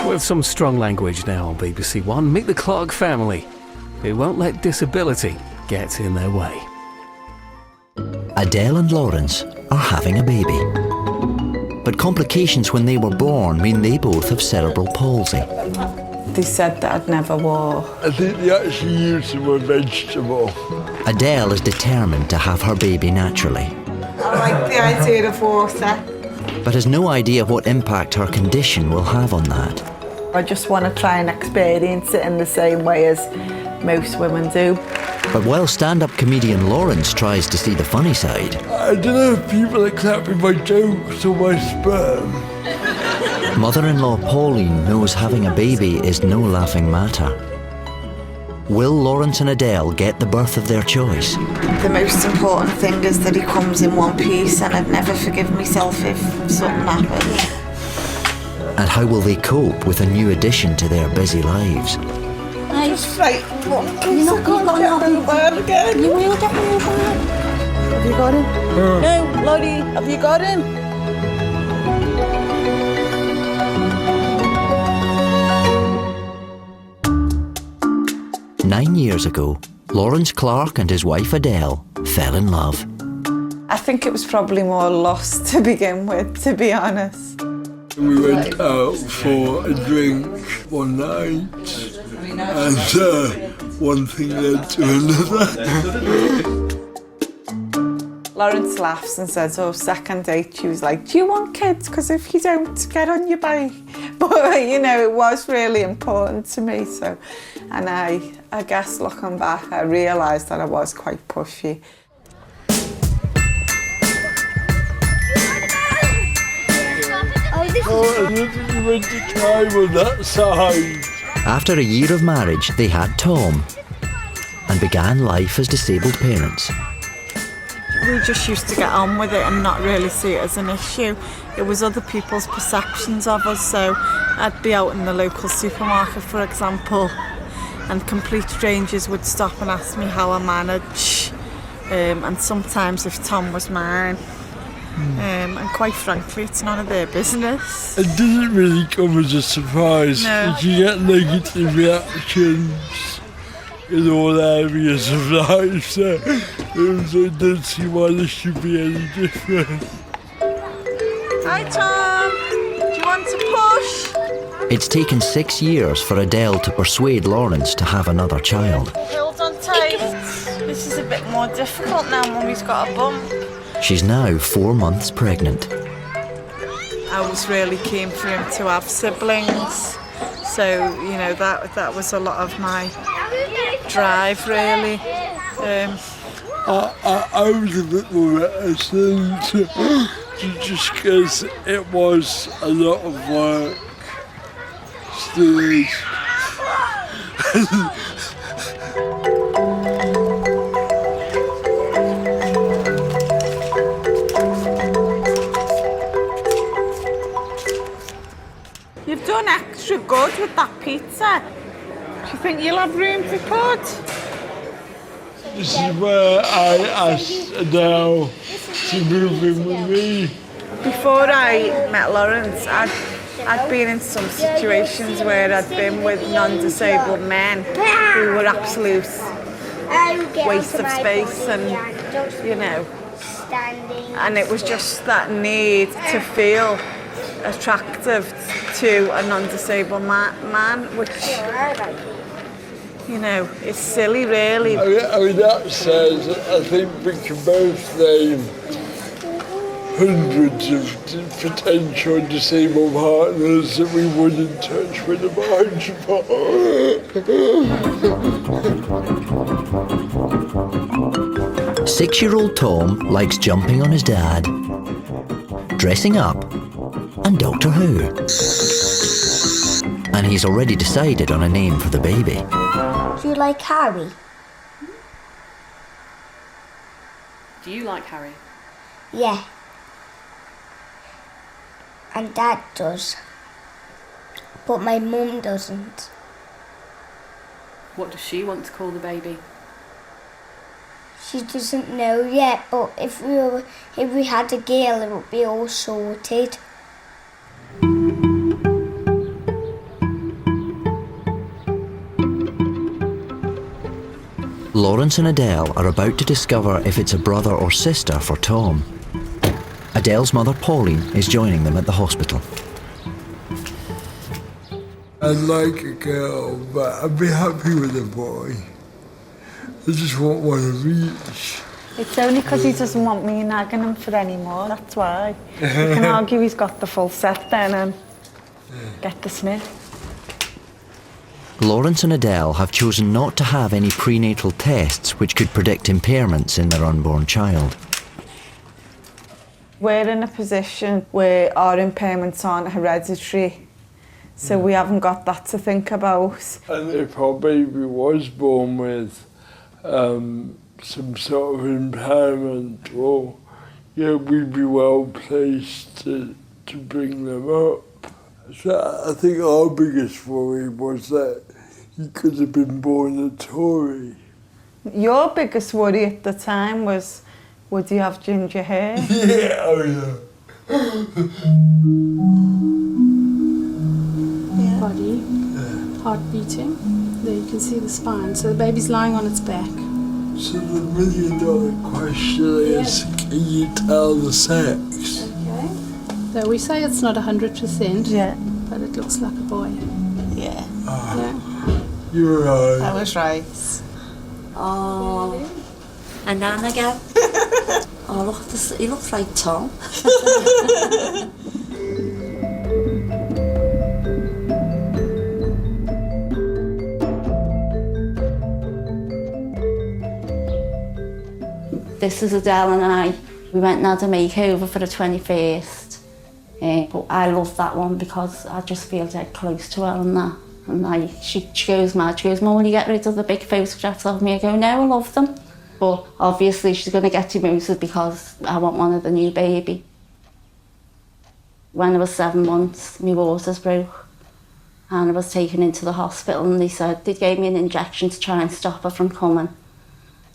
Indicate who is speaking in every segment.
Speaker 1: With some strong language now on BBC One, meet the Clark family, who won't let disability get in their way.
Speaker 2: Adele and Lawrence are having a baby. But complications when they were born mean they both have cerebral palsy.
Speaker 3: They said that I'd never walk.
Speaker 4: I think they actually used the word vegetable.
Speaker 2: Adele is determined to have her baby naturally,
Speaker 3: I like the idea of water.
Speaker 2: but has no idea what impact her condition will have on that.
Speaker 3: I just want to try and experience it in the same way as most women do.
Speaker 2: But while stand-up comedian Lawrence tries to see the funny side,
Speaker 4: I don't know if people are clapping my jokes or my sperm.
Speaker 2: mother-in-law Pauline knows having a baby is no laughing matter. Will Lawrence and Adele get the birth of their choice?
Speaker 3: The most important thing is that he comes in one piece, and I'd never forgive myself if something happened.
Speaker 2: And how will they cope with a new addition to their busy lives?
Speaker 3: Just like, you're not going to get me well again. You will get me well. Have you got him? No, Lottie, have you got him?
Speaker 2: 9 years ago, Lawrence Clark and his wife Adele fell in love.
Speaker 3: I think it was probably more lost to begin with, to be honest.
Speaker 4: We went out for a drink one night, and one thing led to another.
Speaker 3: Lawrence laughs and says, oh, second date, she was like, do you want kids? Because if you don't, get on your bike. But, you know, it was really important to me. So, and I guess looking back, I realised that I was quite pushy.
Speaker 4: Oh, I literally went to climb on that side.
Speaker 2: After a year of marriage, they had Tom and began life as disabled parents.
Speaker 3: We just used to get on with it and not really see it as an issue. It was other people's perceptions of us. So I'd be out in the local supermarket, for example, and complete strangers would stop and ask me how I manage. And sometimes if Tom was mine. And quite frankly, it's none of their business.
Speaker 4: It doesn't really come as a surprise.
Speaker 3: No.
Speaker 4: You get negative reactions in all areas of life, so I don't see why this should be any different.
Speaker 3: Hi Tom, do you want to push?
Speaker 2: It's taken 6 years for Adele to persuade Lawrence to have another child.
Speaker 3: Hold on tight. This is a bit more difficult now, Mummy's got a bump.
Speaker 2: She's now 4 months pregnant.
Speaker 3: I was really keen for him to have siblings, so you know that was a lot of my drive really.
Speaker 4: I was a bit more reticent just because it was a lot of work still.
Speaker 3: You've done extra good with that pizza. Do you think you'll have room to put?
Speaker 4: This is where I asked Adele to move in with me.
Speaker 3: Before I met Lawrence, I'd been in some situations where I'd been with non-disabled men who were absolute waste of space and, you know, and it was just that need to feel attractive to a non-disabled man, which, you know, is silly really.
Speaker 4: I mean that says, I think we can both name hundreds of potential disabled partners that we wouldn't touch with a barge pole.
Speaker 2: 6-year-old Tom likes jumping on his dad, dressing up, and Doctor Who. And he's already decided on a name for the baby.
Speaker 5: Do you like Harry?
Speaker 6: Do you like Harry?
Speaker 5: Yeah. And Dad does. But my mum doesn't.
Speaker 6: What does she want to call the baby?
Speaker 5: She doesn't know yet, but if we had a girl, it would be all sorted.
Speaker 2: Lawrence and Adele are about to discover if it's a brother or sister for Tom. Adele's mother, Pauline, is joining them at the hospital.
Speaker 4: I'd like a girl, but I'd be happy with a boy. I just want one of each.
Speaker 3: It's only because he doesn't want me nagging him for any more, that's why. You can argue he's got the full set then and get the snip.
Speaker 2: Lawrence and Adele have chosen not to have any prenatal tests which could predict impairments in their unborn child.
Speaker 3: We're in a position where our impairments aren't hereditary, so we haven't got that to think about.
Speaker 4: And if our baby was born with some sort of impairment, well, yeah, we'd be well placed to bring them up. So I think our biggest worry was that he could have been born a Tory.
Speaker 3: Your biggest worry at the time was, would he have ginger hair?
Speaker 4: Yeah, oh yeah.
Speaker 7: Body, heart beating. There you can see the spine. So the baby's lying on its back.
Speaker 4: So the $1 million question is, can you tell the sex?
Speaker 7: Okay. So we say it's not 100%,
Speaker 3: Yeah.
Speaker 7: but it looks like a boy.
Speaker 3: Yeah.
Speaker 7: Yeah.
Speaker 4: You're right.
Speaker 3: I was right.
Speaker 8: Oh, and then again. Oh, look, he looks like Tom.
Speaker 9: This is Adele and I. We went and had a makeover for the 21st. But I love that one because I just feel dead close to her and that. And she goes mad. She goes, Mum, will you get rid of the big photographs of me? I go, no, I love them. But obviously she's going to get demoted because I want one of the new baby. When I was 7 months, my waters broke. And I was taken into the hospital and they gave me an injection to try and stop her from coming.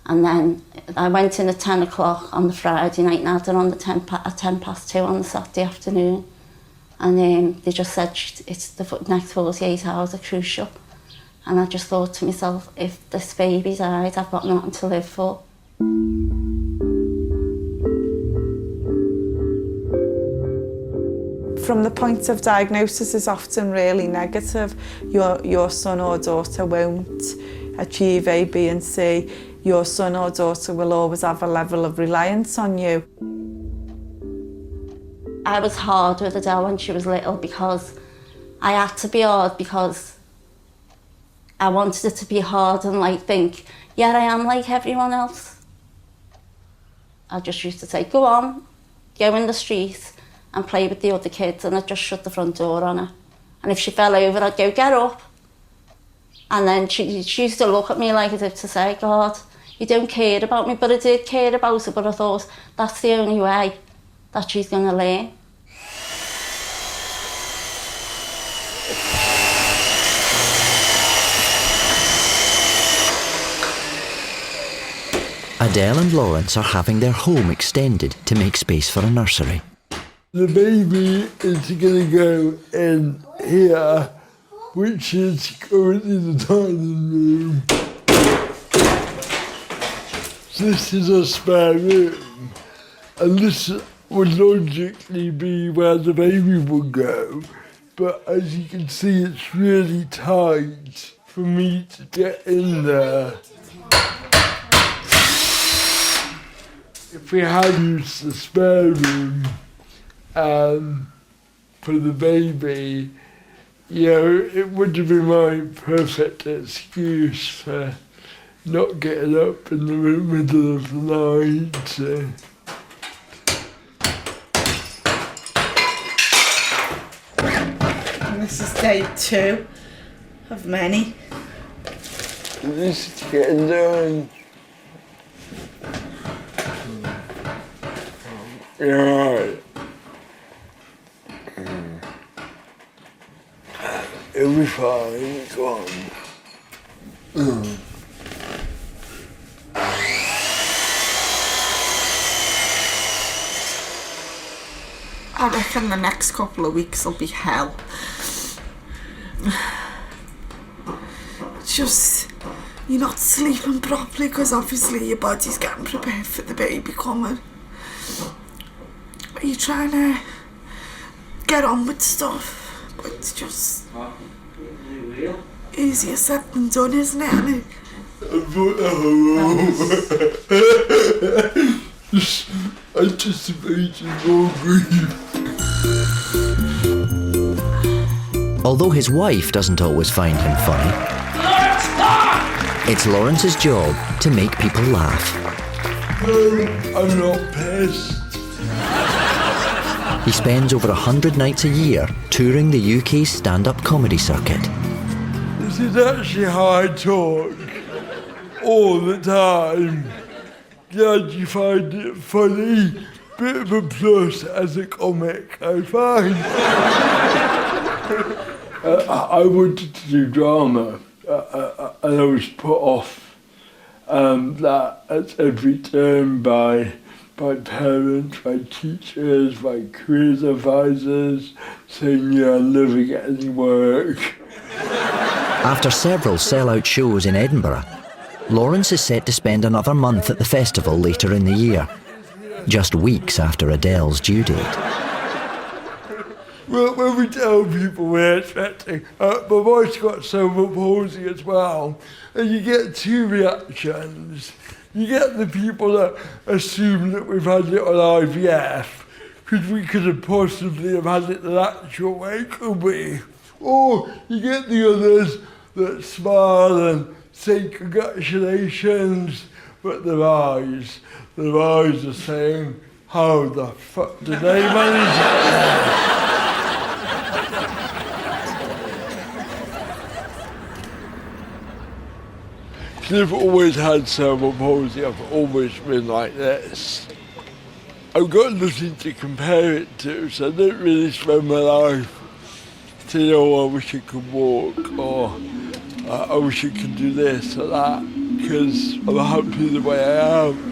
Speaker 9: And then I went in at 10 o'clock on the Friday night and had her on at 2:10 on the Saturday afternoon. And they just said it's the next 48 hours are crucial. And I just thought to myself, if this baby died, I've got nothing to live for.
Speaker 3: From the point of diagnosis is often really negative. Your son or daughter won't achieve A, B and C. Your son or daughter will always have a level of reliance on you.
Speaker 9: I was hard with Adele when she was little because I had to be hard because I wanted it to be hard and think, yeah, I am like everyone else. I just used to say, go on, go in the street and play with the other kids, and I'd just shut the front door on her. And if she fell over, I'd go, get up. And then she used to look at me as if to say, God, you don't care about me, but I did care about her, but I thought that's the only way that she's going to learn.
Speaker 2: Adele and Lawrence are having their home extended to make space for a nursery.
Speaker 4: The baby is going to go in here, which is currently the dining room. This is a spare room, and this would logically be where the baby would go, but as you can see, it's really tight for me to get in there. If we had used the spare room for the baby, it would have been my perfect excuse for not getting up in the middle of the night.
Speaker 3: And this is day 2 of many.
Speaker 4: This is getting done. You're right. It'll be fine, go on.
Speaker 3: I reckon the next couple of weeks will be hell. Just you're not sleeping properly because obviously your body's getting prepared for the baby coming. But you're trying to get on with stuff, but it's just easier said than done, isn't it, Annie?
Speaker 4: Anticipating more grief.
Speaker 2: Although his wife doesn't always find him funny, it's Lawrence's job to make people laugh.
Speaker 4: I'm not pissed.
Speaker 2: He spends over 100 nights a year touring the UK's stand-up comedy circuit.
Speaker 4: This is actually how I talk all the time. Glad you find it funny. Bit of a plus as a comic, I find. I wanted to do drama, and I was put off that at every turn by parents, by teachers, by careers advisors, saying you'll never get any work.
Speaker 2: After several sell-out shows in Edinburgh, Lawrence is set to spend another month at the festival later in the year, just weeks after Adele's due date.
Speaker 4: Well, when we tell people we're expecting, my wife's got cerebral palsy as well, and you get two reactions. You get the people that assume that we've had it on IVF, because we could have possibly have had it the natural way, could we? Or you get the others that smile and say congratulations, but their eyes are saying, how the fuck did they manage that? I've always had cerebral palsy, I've always been like this. I've got nothing to compare it to, so I don't really spend my life saying, oh, I wish I could walk, or I wish I could do this or that, because I'm happy the way I am.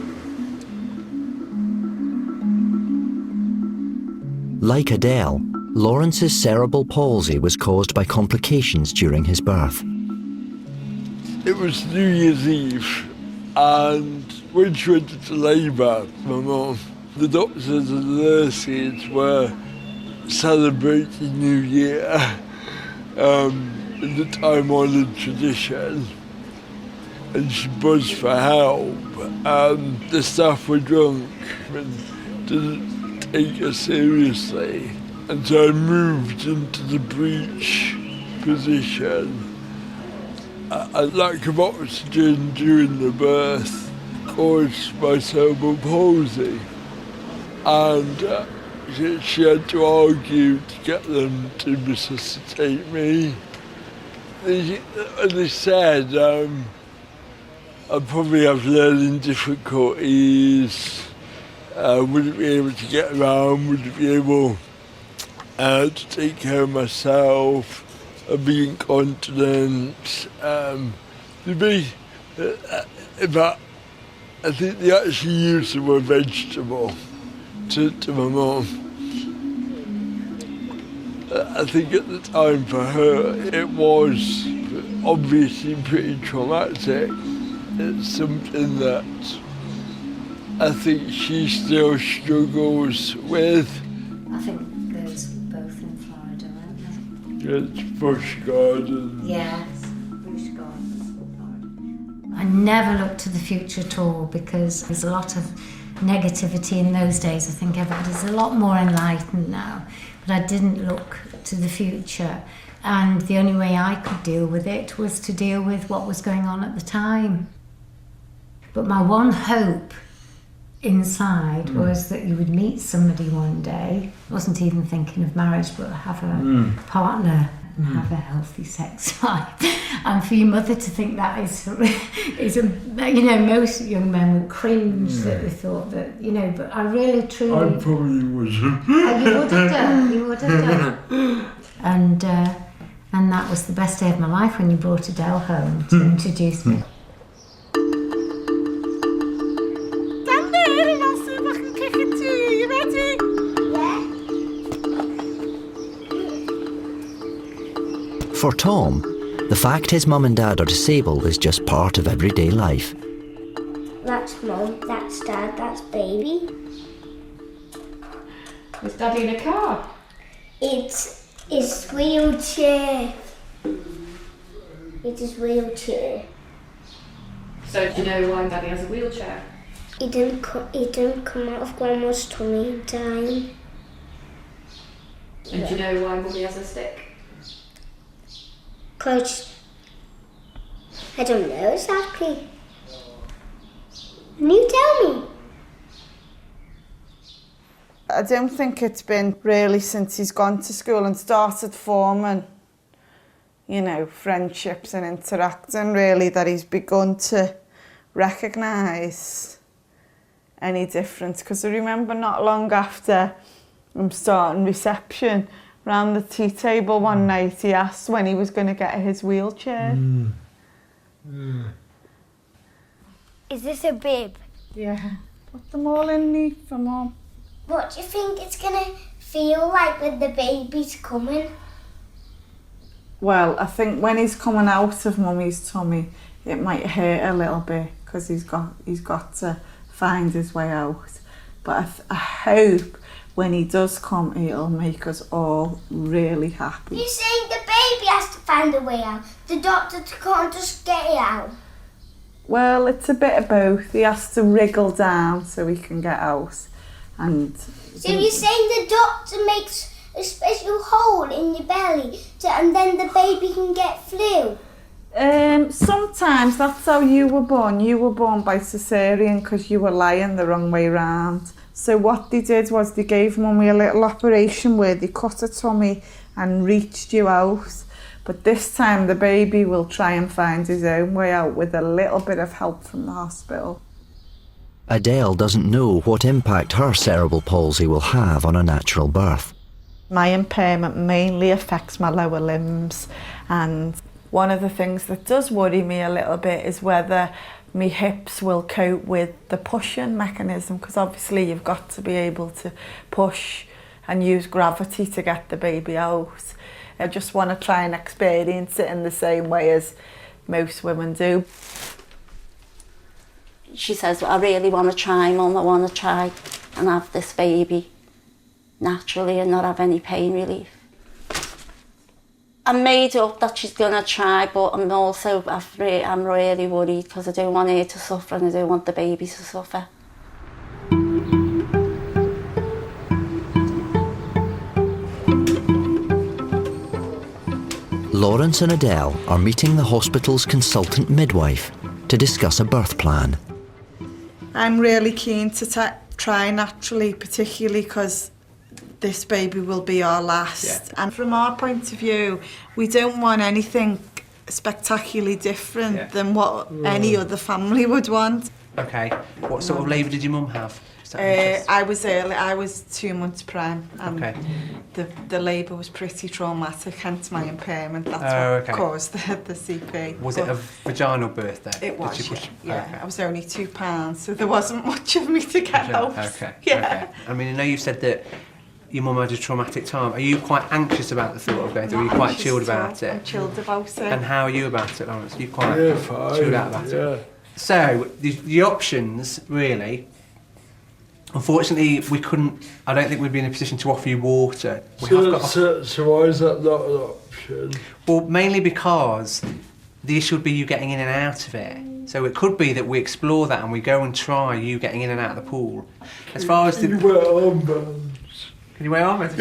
Speaker 2: Like Adele, Lawrence's cerebral palsy was caused by complications during his birth.
Speaker 4: It was New Year's Eve, and when she went into labour, my mum, the doctors and the nurses were celebrating New Year in the time-honoured tradition, and she buzzed for help. The staff were drunk and didn't take her seriously, and so I moved into the breech position. A lack of oxygen during the birth caused my cerebral palsy, and she had to argue to get them to resuscitate me. They said I'd probably have learning difficulties, wouldn't be able to get around, wouldn't be able to take care of myself, be incontinent. I think they actually used the word vegetable to my mum. I think at the time for her it was obviously pretty traumatic. It's something that I think she still struggles with.
Speaker 10: I think those were both in Florida, weren't they?
Speaker 4: It's Busch Gardens.
Speaker 10: Yes, Busch Gardens, Florida. I never looked to the future at all because there's a lot of negativity in those days. I think everybody's a lot more enlightened now, but I didn't look to the future. And the only way I could deal with it was to deal with what was going on at the time. But my one hope inside was that you would meet somebody one day. I wasn't even thinking of marriage, but have a partner and have a healthy sex life. And for your mother to think that is most young men would cringe that they thought that, but I really, truly...
Speaker 4: I probably wasn't.
Speaker 10: You would have done. And that was the best day of my life when you brought Adele home to introduce me.
Speaker 3: Stand there and I'll see if I can kick it to you. You ready?
Speaker 2: For Tom, The fact his mum and dad are disabled is just part of everyday life.
Speaker 5: That's Mum, that's Dad, that's Baby.
Speaker 6: Is Daddy in a car?
Speaker 5: It's his wheelchair. It's his wheelchair.
Speaker 6: So do you know why Daddy has a wheelchair?
Speaker 5: He didn't come out of Grandma's tummy in time.
Speaker 6: And do you know why Mummy has a stick?
Speaker 5: 'Cause I don't know exactly. Can you tell me?
Speaker 3: I don't think it's been really since he's gone to school and started forming, you know, friendships and interacting really that he's begun to recognise any difference. Because I remember not long after him starting reception, round the tea table one night, he asked when he was going to get his wheelchair.
Speaker 5: Is this a bib?
Speaker 3: Yeah. Put them all in neat for Mum.
Speaker 5: What do you think it's gonna feel like when the baby's coming?
Speaker 3: Well, I think when he's coming out of Mummy's tummy, it might hurt a little bit because he's got to find his way out. But I hope when he does come, it'll make us all really happy.
Speaker 5: You're saying the baby has to find a way out. The doctor can't just get it out.
Speaker 3: Well, it's a bit of both. He has to wriggle down so he can get out. And
Speaker 5: So you're saying the doctor makes a special hole in your belly and then the baby can get flu?
Speaker 3: Sometimes that's how you were born. You were born by cesarean because you were lying the wrong way round. So what they did was they gave Mummy a little operation where they cut her tummy and reached you out. But this time the baby will try and find his own way out with a little bit of help from the hospital.
Speaker 2: Adele doesn't know what impact her cerebral palsy will have on a natural birth.
Speaker 3: My impairment mainly affects my lower limbs, and one of the things that does worry me a little bit is whether my hips will cope with the pushing mechanism, because obviously you've got to be able to push and use gravity to get the baby out. I just want to try and experience it in the same way as most women do.
Speaker 9: She says, I really want to try, Mum, I want to try and have this baby naturally and not have any pain relief. I'm made up that she's going to try, but I'm also, I'm really worried because I don't want her to suffer and I don't want the baby to suffer.
Speaker 2: Lawrence and Adele are meeting the hospital's consultant midwife to discuss a birth plan.
Speaker 3: I'm really keen to try naturally, particularly because this baby will be our last. Yeah. And from our point of view, we don't want anything spectacularly different than what any other family would want.
Speaker 11: Okay. What sort of labour did your mum have?
Speaker 3: I was early. I was 2 months prem, and
Speaker 11: okay.
Speaker 3: the labour was pretty traumatic, hence my impairment. That's what caused the CP.
Speaker 11: Was it a vaginal birth then?
Speaker 3: It was, yeah. Okay. I was only £2, so there wasn't much of me to get out.
Speaker 11: Okay,
Speaker 3: yeah.
Speaker 11: Okay. I mean, I know you said that your mum had a traumatic time. Are you quite anxious about the thought of going through? Are you quite chilled about it?
Speaker 3: I'm chilled about it.
Speaker 11: And how are you about it, Lawrence? Are you quite
Speaker 4: fine,
Speaker 11: chilled out about it? So, the options, really... Unfortunately, we couldn't. I don't think we'd be in a position to offer you water.
Speaker 4: So why is that not an option?
Speaker 11: Well, mainly because the issue would be you getting in and out of it. So it could be that we explore that and we go and try you getting in and out of the pool. As far as
Speaker 4: you wear armbands.
Speaker 11: Can you wear armbands?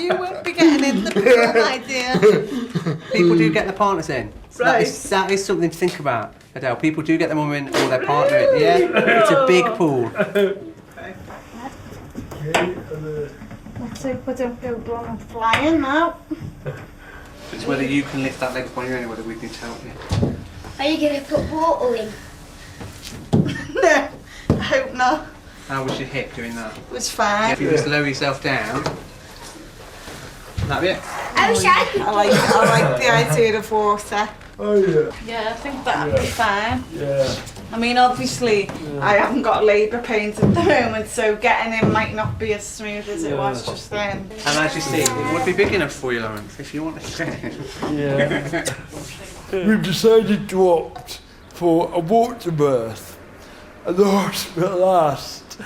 Speaker 3: you won't be getting in the pool, my dear.
Speaker 11: People do get their partners in. So
Speaker 3: right.
Speaker 11: That is something to think about, Adele. People do get their mum in or their partner in. Yeah, it's a big pool.
Speaker 3: Let's hope I don't go blown flying now.
Speaker 11: It's whether you can lift that leg up on your own or whether we need to help you.
Speaker 5: Are you going to put water in?
Speaker 3: No, I hope not.
Speaker 11: How was your hip doing that?
Speaker 3: It was fine.
Speaker 11: Yeah, if you just lower yourself down. That'd be it.
Speaker 5: I wish I could.
Speaker 3: I like the idea of water.
Speaker 4: Oh yeah.
Speaker 3: Yeah, I think that'd be fine.
Speaker 4: Yeah.
Speaker 3: I mean, obviously, I haven't got labour pains at the moment, so getting in might not be as smooth as it was just then.
Speaker 11: And as you see, it would be big enough for you, Lawrence, if you wanted to.
Speaker 4: We decided to opt for a water birth. And the hospital asked,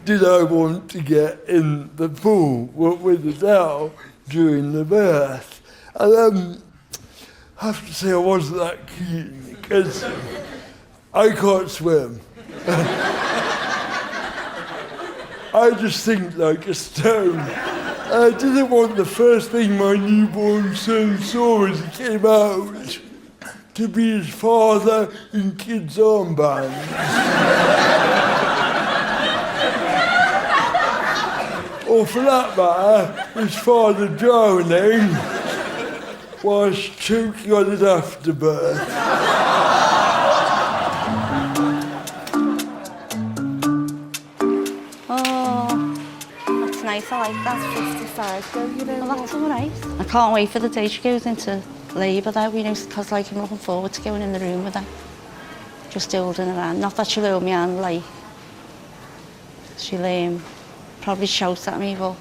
Speaker 4: did I want to get in the pool with Adele during the birth? And I have to say I wasn't that keen because I can't swim. I just think like a stone. I didn't want the first thing my newborn son saw as he came out to be his father in kids' armbands. Or for that matter, his father drowning whilst choking on an afterbirth.
Speaker 9: Oh, that's nice, I like that.
Speaker 3: 55, don't you know?
Speaker 9: Well, that's all right. I can't wait for the day she goes into labour though, you know, because like I'm looking forward to going in the room with her. Just holding her hand. Not that she'll hold my hand, like, she'll probably shout at me, but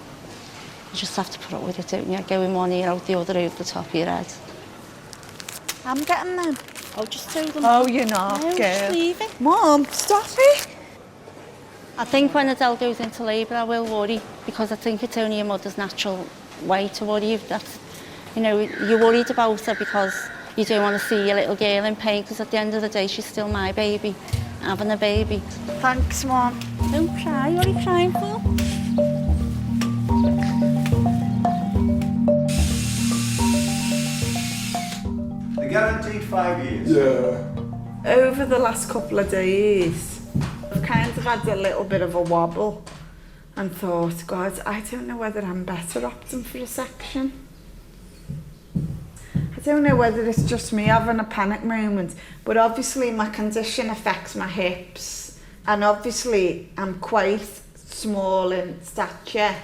Speaker 9: you just have to put up with it, don't you? Go in one ear, out the other, over the top of your head.
Speaker 3: I'm getting them.
Speaker 9: Oh, just throw them.
Speaker 3: Oh, you're not,
Speaker 9: no,
Speaker 3: girl.
Speaker 9: Just leave it.
Speaker 3: Mum, stop it.
Speaker 9: I think when Adele goes into labour, I will worry, because I think it's only your mother's natural way to worry. That's, you know, you're worried about her because you don't want to see your little girl in pain, because at the end of the day, she's still my baby, having a baby.
Speaker 3: Thanks, Mum.
Speaker 9: Don't cry, what are you crying for?
Speaker 12: The guaranteed 5 years.
Speaker 4: Yeah.
Speaker 3: Over the last couple of days, I've kind of had a little bit of a wobble and thought, God, I don't know whether I'm better opting for a section. I don't know whether it's just me having a panic moment, but obviously my condition affects my hips, and obviously I'm quite small in stature,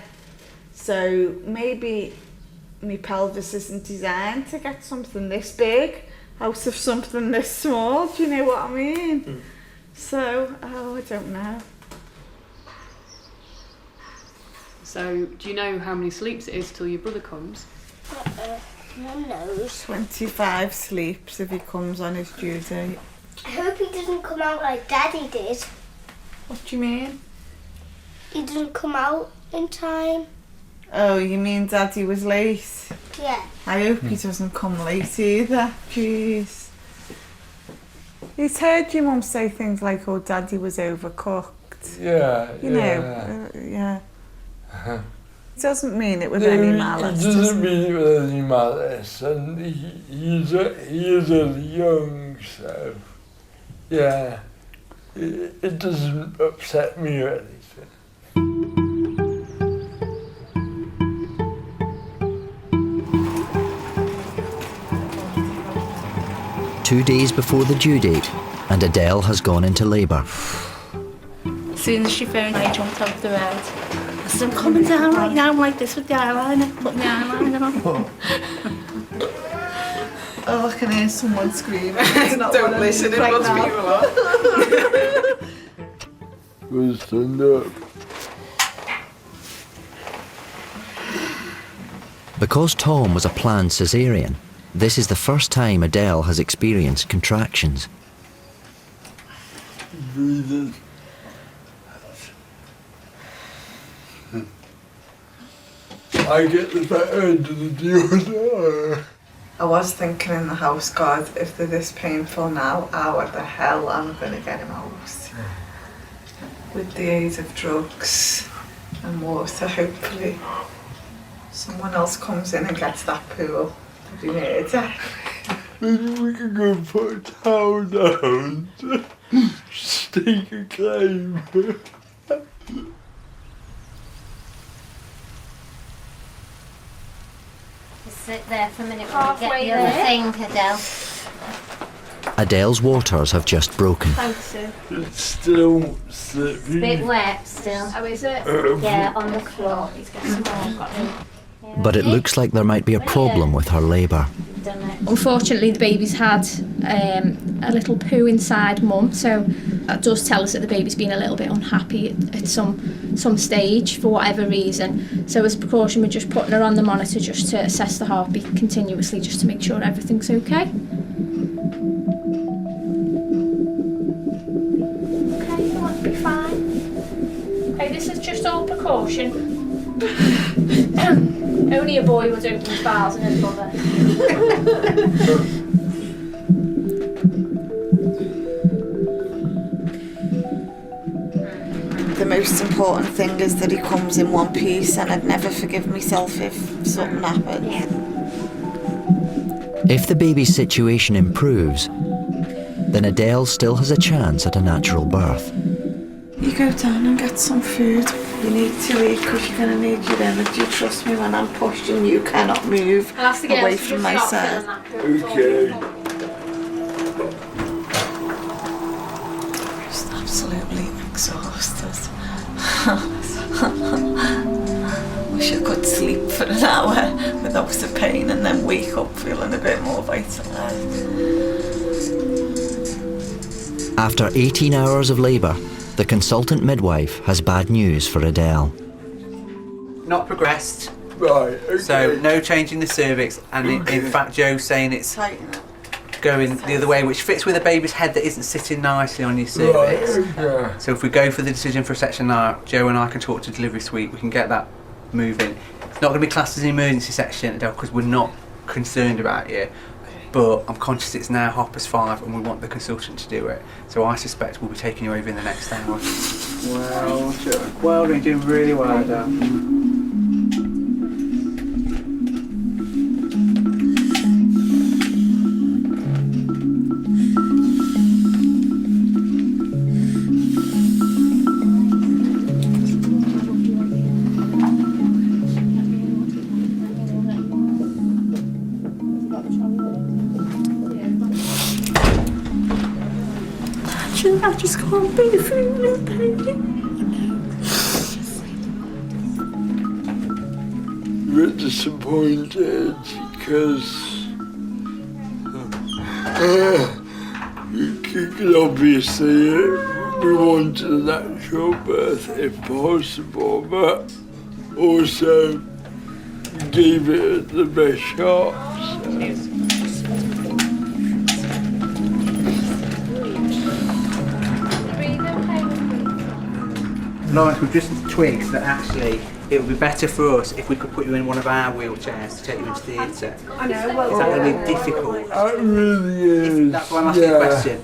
Speaker 3: so maybe my pelvis isn't designed to get something this big out of something this small, do you know what I mean? So, I don't know.
Speaker 6: So, do you know how many sleeps it is till your brother comes?
Speaker 5: Mum knows.
Speaker 3: 25 sleeps if he comes on his due date.
Speaker 5: I hope he doesn't come out like Daddy did.
Speaker 3: What do you mean?
Speaker 5: He didn't come out in time.
Speaker 3: Oh, you mean Daddy was late?
Speaker 5: Yeah.
Speaker 3: I hope he doesn't come late either. Jeez. He's heard your mum say things like, oh, Daddy was overcooked.
Speaker 4: Yeah,
Speaker 3: You know, yeah. It doesn't mean it with any malice.
Speaker 4: It doesn't mean it with any malice, and he is only young, so yeah, it doesn't upset me or anything.
Speaker 2: 2 days before the due date, and Adele has gone into labour.
Speaker 9: As soon as she phoned, I jumped out the bed. I said, I'm coming down right now, I'm like this with the eyeliner, put my eyeliner on.
Speaker 3: Oh, I can hear someone screaming.
Speaker 13: Don't listen, it puts people off.
Speaker 4: We'll stand up.
Speaker 2: Because Tom was a planned caesarean, this is the first time Adele has experienced contractions.
Speaker 4: Breathe in. I get the better end of the deal.
Speaker 3: I was thinking in the house, God, if they're this painful now, how the hell am I going to get him out? With the aid of drugs and water, hopefully. Someone else comes in and gets that pool. I'd be murder.
Speaker 4: Maybe we can go put a towel down to stake a claim.
Speaker 10: Sit there for a minute while we get the other thing, Adele.
Speaker 2: Adele's waters have just broken.
Speaker 10: Thanks, Sue.
Speaker 4: It's still slippy.
Speaker 10: It's a bit wet still.
Speaker 6: Oh, is it?
Speaker 10: Yeah, on the floor. He's got some more.
Speaker 2: But it looks like there might be a problem with her labour.
Speaker 14: Unfortunately, the baby's had a little poo inside mum, so that does tell us that the baby's been a little bit unhappy at some stage for whatever reason. So as a precaution, we're just putting her on the monitor just to assess the heartbeat continuously, just to make sure everything's okay. Okay, you want to be fine. Okay, this is just all precaution. Only a boy would open his bowels and his mother.
Speaker 3: The most important thing is that he comes in one piece, and I'd never forgive myself if something happened.
Speaker 2: If the baby's situation improves, then Adele still has a chance at a natural birth.
Speaker 3: You go down and get some food. You need to eat because you're going to need your energy. Trust me, when I'm pushing, you cannot move away from my side.
Speaker 4: Okay.
Speaker 3: I'm just absolutely exhausted. Wish I could sleep for an hour without the pain and then wake up feeling a bit more vitalised.
Speaker 2: After 18 hours of labour, the consultant midwife has bad news for Adele.
Speaker 11: Not progressed.
Speaker 4: Right, okay.
Speaker 11: So no change in the cervix, and in fact Joe's saying it's going the other way, which fits with a baby's head that isn't sitting nicely on your cervix.
Speaker 4: Right, okay.
Speaker 11: So if we go for the decision for a section now, Joe and I can talk to delivery suite, we can get that moving. It's not going to be classed as an emergency section, Adele, because we're not concerned about you. But I'm conscious it's now 5:30 and we want the consultant to do it. So I suspect we'll be taking you over in the next hour. Well, Joe. Well, you're doing really well, Adele.
Speaker 3: I just can't be feeling pain.
Speaker 4: A bit disappointed because you could obviously we wanted a natural birth if possible, but also gave it the best shot. So.
Speaker 11: Lawrence, we've just twigged that actually it would be better for us if we could put you in one of our wheelchairs to take you into theatre.
Speaker 13: I know, well...
Speaker 11: Is that going to be difficult?
Speaker 4: It really is.
Speaker 11: That's why I'm asking the question.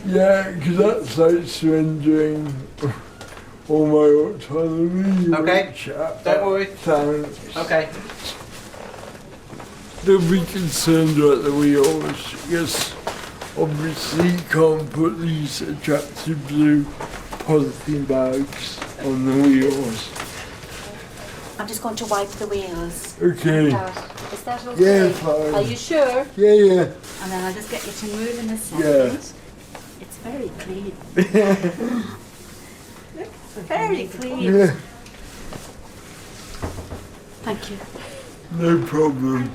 Speaker 4: Yeah, because that's like surrendering all my autonomy.
Speaker 11: Okay, don't worry.
Speaker 4: Thanks.
Speaker 11: Okay.
Speaker 4: Don't be concerned about the wheels, because obviously you can't put these attractive blue polythene bags on the wheels.
Speaker 8: I'm just going to wipe the wheels.
Speaker 4: Okay.
Speaker 8: Is that okay?
Speaker 4: Yeah, fine.
Speaker 8: Are you sure?
Speaker 4: Yeah.
Speaker 8: And then I'll just get you to move in a second.
Speaker 4: Yeah.
Speaker 8: It's very clean. Very clean.
Speaker 4: Yeah.
Speaker 8: Thank you.
Speaker 4: No problem.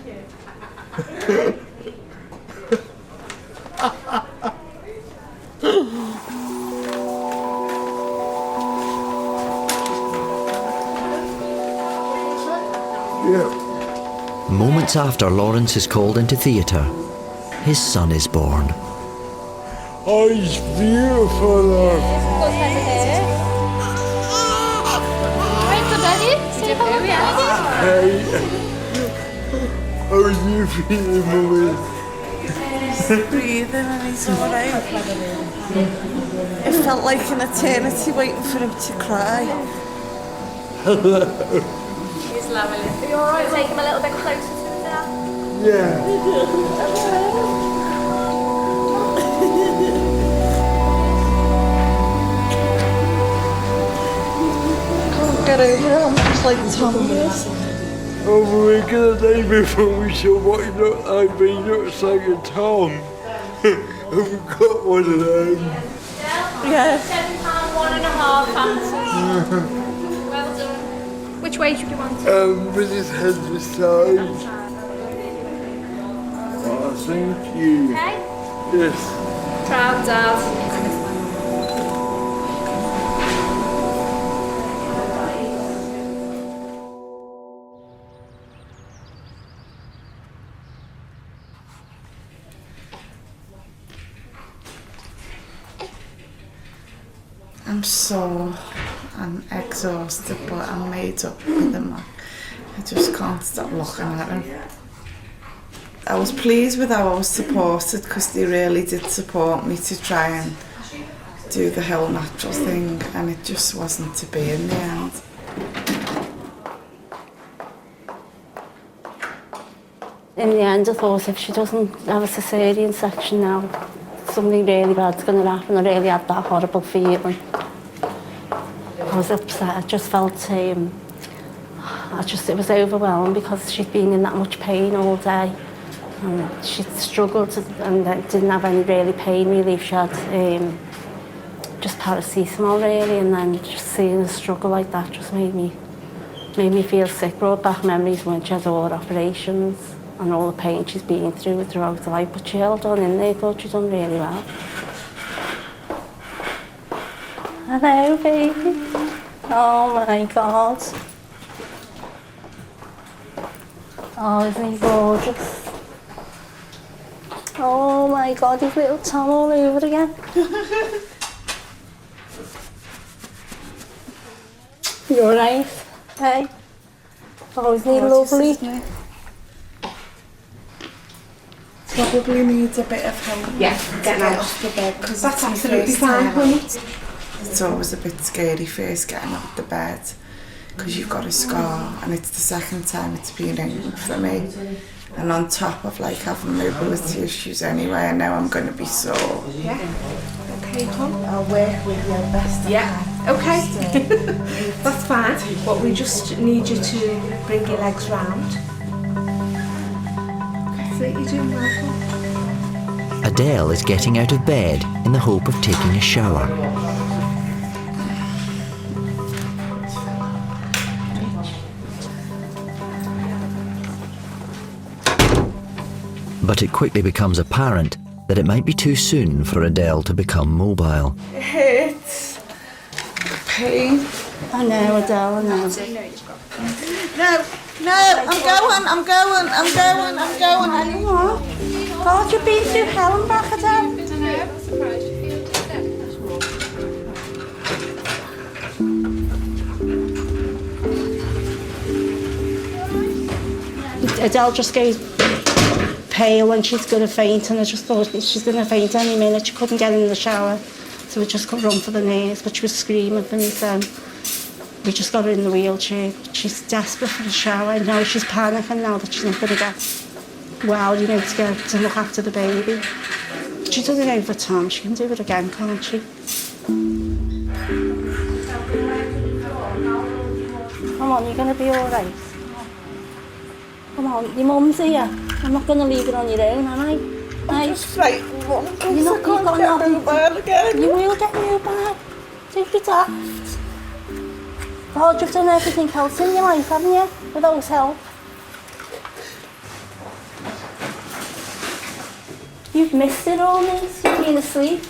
Speaker 2: Moments after Lawrence is called into theatre, his son is born.
Speaker 4: Oh, he's beautiful, love.
Speaker 14: Wait for Daddy. Say hello, Daddy.
Speaker 4: Hey. How are you feeling, Mummy?
Speaker 3: He's breathing and he's alright. It felt like an eternity waiting for him to cry.
Speaker 4: Hello.
Speaker 14: He's lovely. Are you alright? Take him a little bit closer to the dad.
Speaker 4: Yeah.
Speaker 3: Can't get over it, I'm just like Thomas.
Speaker 4: Oh, we were gonna day before we saw what he looked like, but he looks like a Tom. And we've got one of them.
Speaker 3: Yeah.
Speaker 14: £7, 1.5 ounces. Well done. Which way should you want it?
Speaker 4: With his head this side. thank you.
Speaker 14: Okay?
Speaker 4: Yes.
Speaker 14: Proud, Dad.
Speaker 13: I'm sore and exhausted, but I'm made up with them. I just can't stop looking at them. I was pleased with how I was supported because they really did support me to try and do the whole natural thing, and it just wasn't to be in the end.
Speaker 9: In the end, I thought if she doesn't have a cesarean section now, something really bad's going to happen. I really had that horrible feeling. I was upset. I just felt, it was overwhelming because she'd been in that much pain all day. She'd struggled and didn't have any really pain relief. She had just paracetamol really, and then just seeing her struggle like that just made me feel sick. Brought back memories when she had all her operations and all the pain she's been through throughout her life, but she held on in there. Thought she'd done really well. Hello, baby. Oh my God. Oh, isn't he gorgeous? Oh my God, his little Tom all over again. You alright? Hey? Oh, isn't he lovely?
Speaker 13: Isn't Probably needs a bit of help.
Speaker 14: Yeah,
Speaker 13: to
Speaker 14: get
Speaker 13: get
Speaker 14: out.
Speaker 13: off the bed because
Speaker 14: That's
Speaker 13: it's my
Speaker 14: absolutely
Speaker 13: first
Speaker 14: fine,
Speaker 13: time.
Speaker 14: honey.
Speaker 13: It's always a bit scary first getting off the bed because you've got a scar, and it's the second time it's been in for me. And on top of like having mobility issues anyway, I know I'm going to be sore.
Speaker 14: Yeah. Okay, Tom.
Speaker 13: I'll work with you best.
Speaker 14: Yeah. Okay. That's fine. But we just need you to bring your legs round. So you're doing well.
Speaker 2: Adele is getting out of bed in the hope of taking a shower. But it quickly becomes apparent that it might be too soon for Adele to become mobile.
Speaker 13: It hurts. Pain.
Speaker 9: I know, Adele, I know.
Speaker 13: No, I'm going.
Speaker 9: What? God, you've been through hell and back, Adele. Adele just goes pale when she's going to faint, and I just thought she's going to faint any minute. She couldn't get in the shower, so we just could run for the nurse, but she was screaming for me, so we just got her in the wheelchair. She's desperate for a shower. I know she's panicking now that she's not going to get well, to look after the baby. She's done it over time. She can do it again, can't she? Come on, you're going to be all right. Come on, your mum's here. I'm not going to leave it on your own, am I?
Speaker 13: Just frightened, Mum.
Speaker 9: You're not going to get
Speaker 13: mobile again.
Speaker 9: You will get mobile. Don't be daft. God, you've done everything else in your life, haven't you? Without help. You've missed it all, miss. You've been asleep.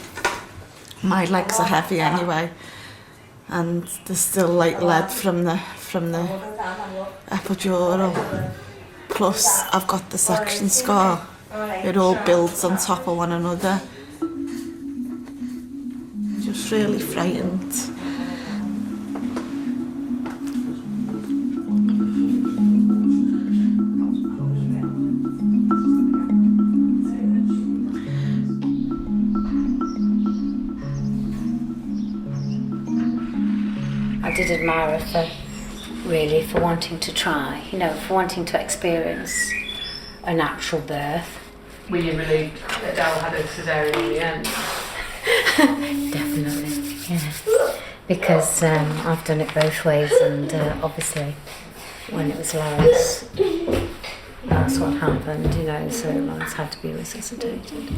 Speaker 13: My legs are heavy anyway, and there's still like lead from the epidural. Plus, I've got the section scar. It all builds on top of one another. Just really frightened.
Speaker 10: I did admire her for wanting to try, for wanting to experience a natural birth.
Speaker 6: Were you relieved Adele had a cesarean in the end?
Speaker 10: Definitely, yeah. Because I've done it both ways, and obviously when it was Lawrence, that's what happened, so Lawrence had to be resuscitated.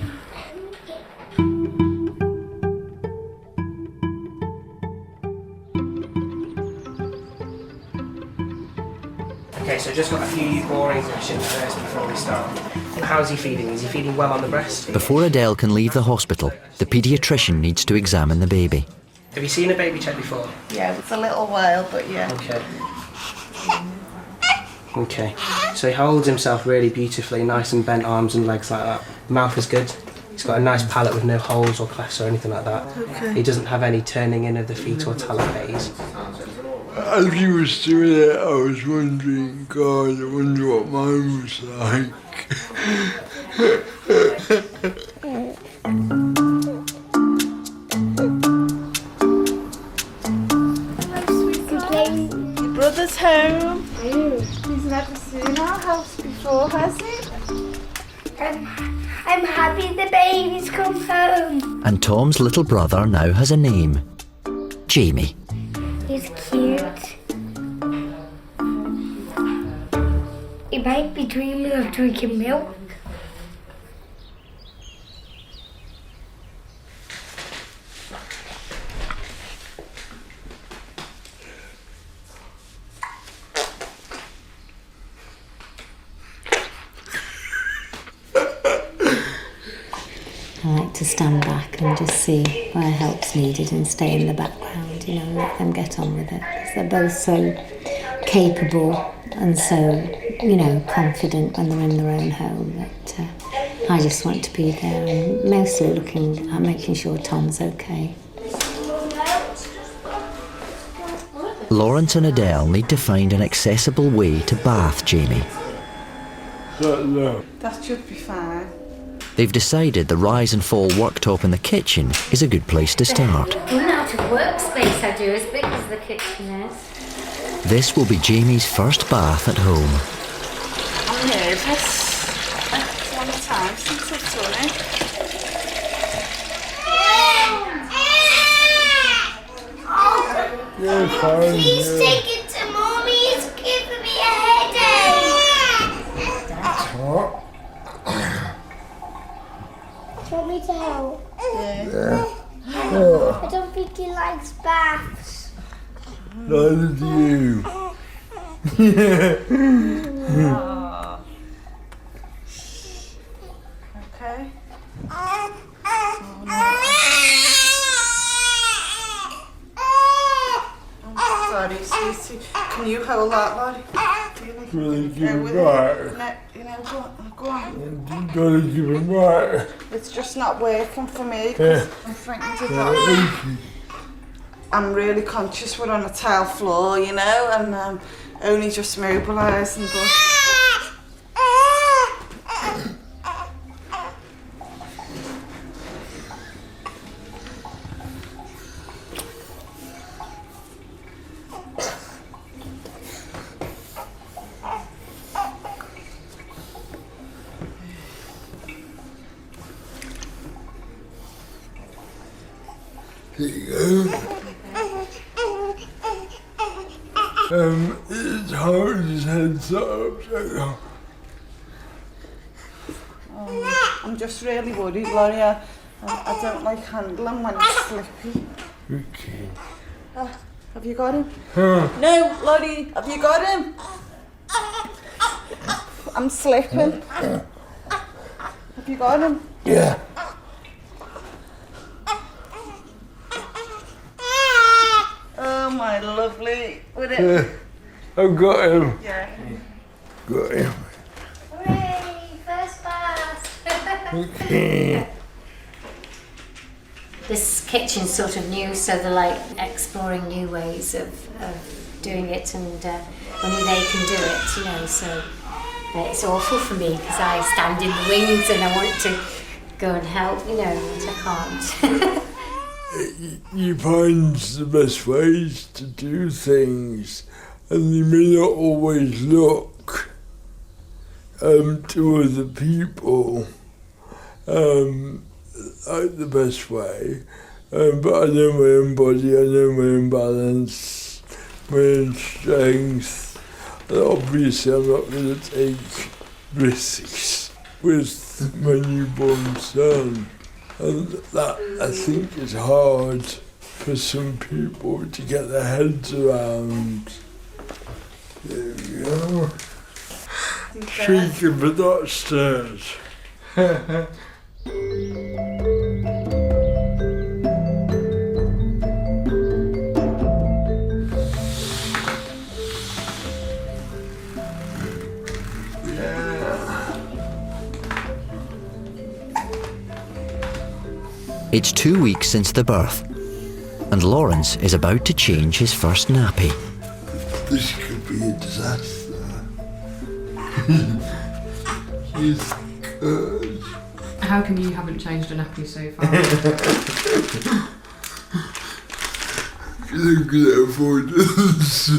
Speaker 15: Okay, so just got a few boring questions first before we start. How's he feeding? Is he feeding well on the breast?
Speaker 2: Before Adele can leave the hospital, the paediatrician needs to examine the baby.
Speaker 15: Have you seen a baby check before?
Speaker 13: Yeah, it's a little while, but yeah.
Speaker 15: Okay. Okay, so he holds himself really beautifully, nice and bent arms and legs like that. Mouth is good. He's got a nice palate with no holes or clefts or anything like that.
Speaker 13: Okay.
Speaker 15: He doesn't have any turning in of the feet or talipes.
Speaker 4: As he was doing it, I was wondering, God, I wonder what mine was like.
Speaker 13: Your brother's home. He's never seen our house before, has he?
Speaker 5: I'm happy the baby's come home.
Speaker 2: And Tom's little brother now has a name. Jamie.
Speaker 5: He's cute. He might be dreaming of drinking milk.
Speaker 10: I like to stand back and just see where help's needed and stay in the background, you know, and let them get on with it. 'Cause they're both so capable and so, you know, confident when they're in their own home that I just want to be there and mostly looking at making sure Tom's okay.
Speaker 2: Lawrence and Adele need to find an accessible way to bath Jamie.
Speaker 13: That should be fine.
Speaker 2: They've decided the rise and fall worktop in the kitchen is a good place to start.
Speaker 10: The amount of workspace I do as big as the kitchen is.
Speaker 2: This will be Jamie's first bath at home.
Speaker 13: I'm nervous. It's a long time since I've done it.
Speaker 5: Please take it to Mommy. It's giving me a headache. Do you want me to help?
Speaker 4: Yeah.
Speaker 5: I don't think he likes baths.
Speaker 4: Neither do you.
Speaker 13: Okay. Sorry, sweetie. Can you hold that, Lottie?
Speaker 4: Really give him back.
Speaker 13: You know, go on.
Speaker 4: You gotta give him back.
Speaker 13: It's just not working for me because I'm frightened to death. I'm really conscious we're on a tile floor, you know, and only just mobilising, but...
Speaker 4: There you go. It's hard his head's up, so...
Speaker 13: I'm just really worried, Laurie. I don't like handling when it's slippy.
Speaker 4: Okay.
Speaker 13: Have you got him?
Speaker 4: Huh.
Speaker 13: No, Laurie, have you got him? I'm slipping. Have you got him?
Speaker 4: Yeah.
Speaker 13: Oh, my lovely. With it.
Speaker 4: Yeah. I've got him.
Speaker 13: Yeah.
Speaker 4: Got him.
Speaker 5: Hooray! First bath.
Speaker 4: Okay.
Speaker 10: This kitchen's sort of new, so they're like exploring new ways of doing it, and only they can do it, you know, so it's awful for me because I stand in the wings and I want to go and help, you know, but I can't.
Speaker 4: You find the best ways to do things, and you may not always look to other people like the best way. But I know my own body, I know my own balance, my own strength, and obviously I'm not going to take risks with my newborn son. And that, I think, is hard for some people to get their heads around. There we go. Shaking but not stirred.
Speaker 2: It's 2 weeks since the birth, and Lawrence is about to change his first nappy.
Speaker 4: This could be a disaster. He's good.
Speaker 6: How come you haven't changed a nappy so far?
Speaker 4: I'm gonna afford this.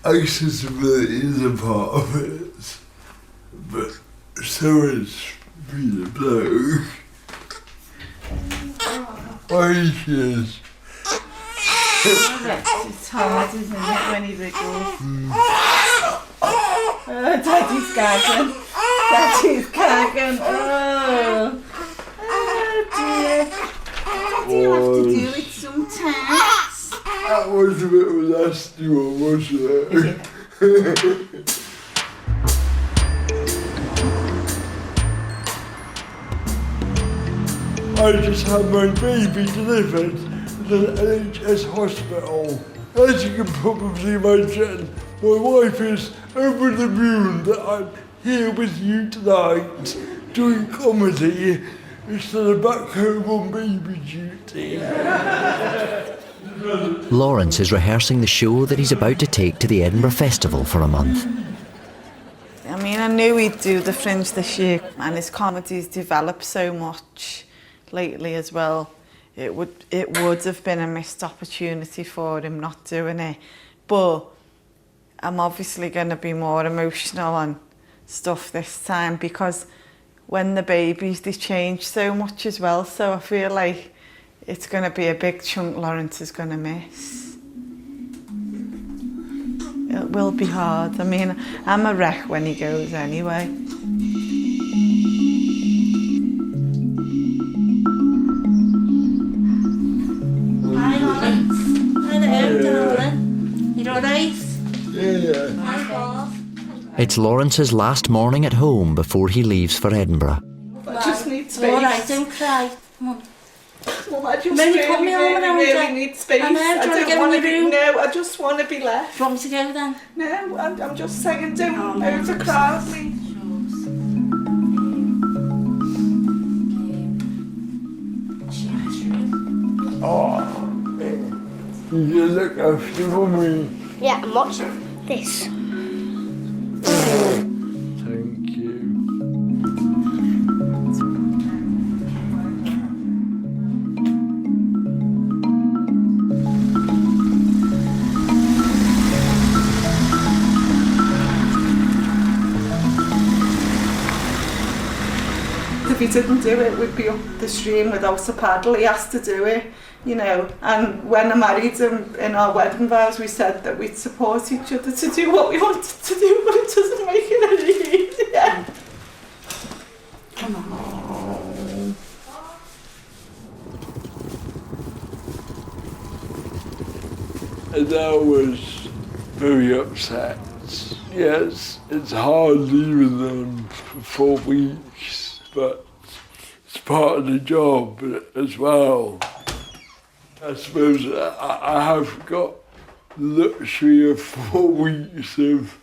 Speaker 4: Accessibility is a part of it, but so is being a bloke. Anxious.
Speaker 13: It's hard, isn't it, when he wriggles? Oh, Daddy's gagging. Daddy's gagging. Oh. Oh dear. What do you have to do it sometimes?
Speaker 4: That was a bit of a nasty one, wasn't it? I just had my baby delivered in an NHS hospital. As you can probably imagine, my wife is over the moon that I'm here with you tonight doing comedy instead of back home on baby duty.
Speaker 2: Lawrence is rehearsing the show that he's about to take to the Edinburgh Festival for a month.
Speaker 3: I mean, I knew he'd do the Fringe this year, and his comedy's developed so much lately as well. It would have been a missed opportunity for him not doing it. But I'm obviously going to be more emotional and stuff this time because when the babies, they change so much as well. So I feel like it's going to be a big chunk Lawrence is going to miss. It will be hard. I mean, I'm a wreck when he goes anyway.
Speaker 9: Hi, Lawrence. Hello, darling. You alright?
Speaker 4: Yeah.
Speaker 9: Hi, Bob.
Speaker 2: It's Lawrence's last morning at home before he leaves for Edinburgh.
Speaker 13: I just need space.
Speaker 9: Alright, don't cry. Come on.
Speaker 13: Well, I just
Speaker 9: Maybe put me on around
Speaker 13: really
Speaker 9: you.
Speaker 13: need space.
Speaker 9: I know,
Speaker 13: I
Speaker 9: do you want to
Speaker 13: don't
Speaker 9: get
Speaker 13: want
Speaker 9: in
Speaker 13: to
Speaker 9: your room?
Speaker 13: No, I just want to be left.
Speaker 9: Do you want me to go then?
Speaker 13: No, I'm just saying don't overcrowd me.
Speaker 4: Oh, you look after me.
Speaker 5: Yeah, I'm watching this.
Speaker 4: Thank you.
Speaker 13: If he didn't do it, we'd be up the stream without a paddle. He has to do it, you know. And when I married him in our wedding vows, we said that we'd support each other to do what we wanted to do, but it doesn't make it any easier.
Speaker 9: Come on.
Speaker 4: And I was very upset. Yes, it's hard leaving them for 4 weeks, but it's part of the job as well. I suppose I have got the luxury of 4 weeks of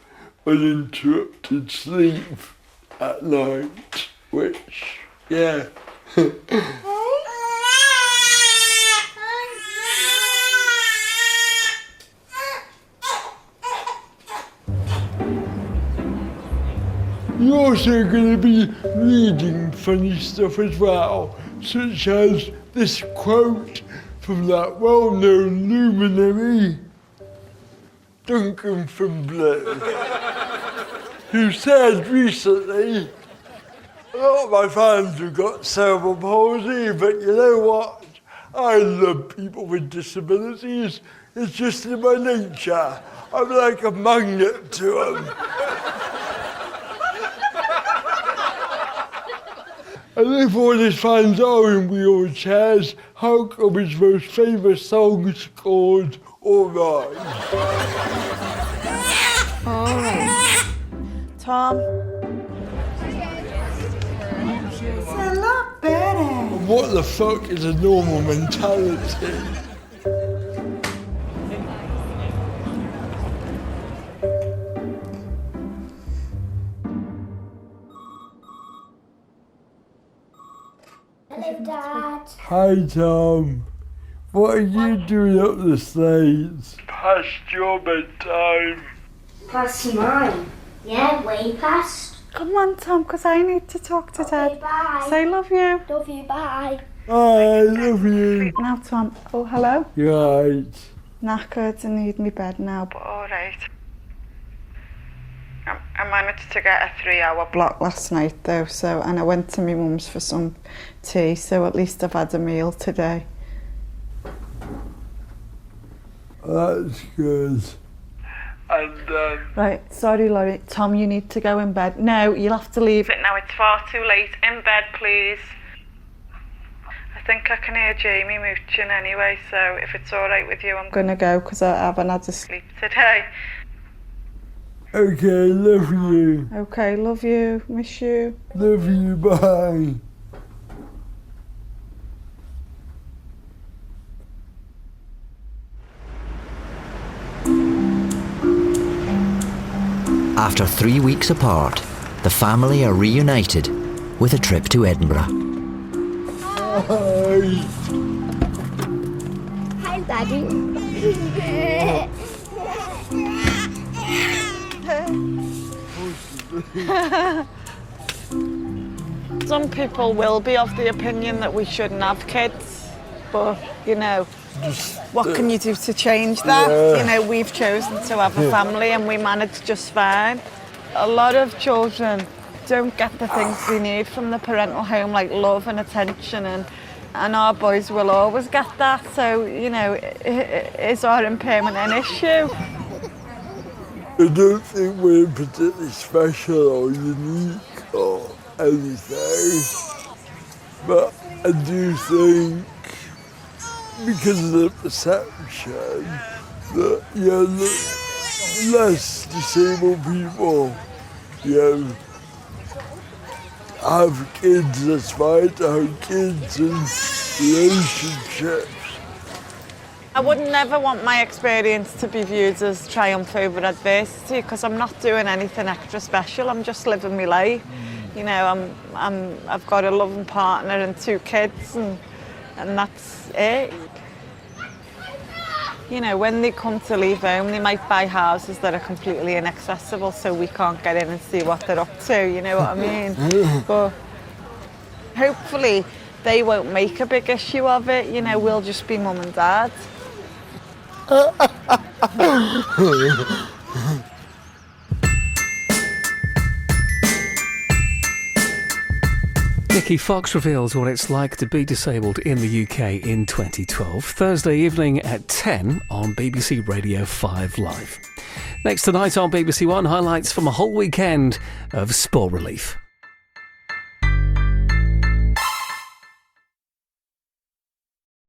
Speaker 4: uninterrupted sleep at night, which, yeah. You're also going to be reading funny stuff as well, such as this quote from that well-known luminary, Duncan from Blue, who said recently, a lot of my fans have got cerebral palsy, but you know what? I love people with disabilities. It's just in my nature. I'm like a magnet to them. And if all his fans are in wheelchairs, how come his most famous song scored alright?
Speaker 3: Alright. Tom.
Speaker 13: It's a lot better.
Speaker 4: What the fuck is a normal mentality?
Speaker 5: Hello, Dad.
Speaker 4: Hi, Tom. What are you doing up the stairs? Past your bedtime.
Speaker 5: Past mine. Yeah, way past.
Speaker 3: Come on, Tom, because I need to talk to Dad.
Speaker 5: Bye.
Speaker 3: Say love you.
Speaker 5: Love you, bye.
Speaker 4: I love you.
Speaker 3: Now, Tom. Oh, hello.
Speaker 4: Right.
Speaker 3: Knackered and need me bed now, but alright. I managed to get a 3-hour block last night though, and I went to my mum's for some tea, so at least I've had a meal today.
Speaker 4: That's good. And
Speaker 3: Right, sorry Laurie. Tom, you need to go in bed. No, you'll have to leave it now, it's far too late. In bed, please. I think I can hear Jamie mooching anyway, so if it's alright with you, I'm gonna go because I haven't had a sleep today.
Speaker 4: okay, love you.
Speaker 3: Okay, love you, miss you.
Speaker 4: Love you, bye.
Speaker 2: After 3 weeks apart, the family are reunited with a trip to Edinburgh.
Speaker 4: Hi.
Speaker 5: Hi, Daddy.
Speaker 3: Some people will be of the opinion that we shouldn't have kids, but you know, what can you do to change that?
Speaker 4: Yeah.
Speaker 3: You know, we've chosen to have a family and we manage just fine. A lot of children don't get the things they need from the parental home, like love and attention, and our boys will always get that. So, you know, is our impairment an issue?
Speaker 4: I don't think we're particularly special or unique or anything, but I do think because of the perception that, less disabled people, have kids, that's fine to have kids and relationships.
Speaker 3: I would never want my experience to be viewed as triumph over adversity, because I'm not doing anything extra special. I'm just living my life. You know, I've got a loving partner and 2 kids, and that's it. You know, when they come to leave home, they might buy houses that are completely inaccessible, so we can't get in and see what they're up to. You know what I mean? But hopefully, they won't make a big issue of it. You know, we'll just be mum and dad.
Speaker 1: Nikki Fox reveals what it's like to be disabled in the UK in 2012, Thursday evening at 10 on BBC Radio 5 Live. Next tonight on BBC One, highlights from a whole weekend of sport relief.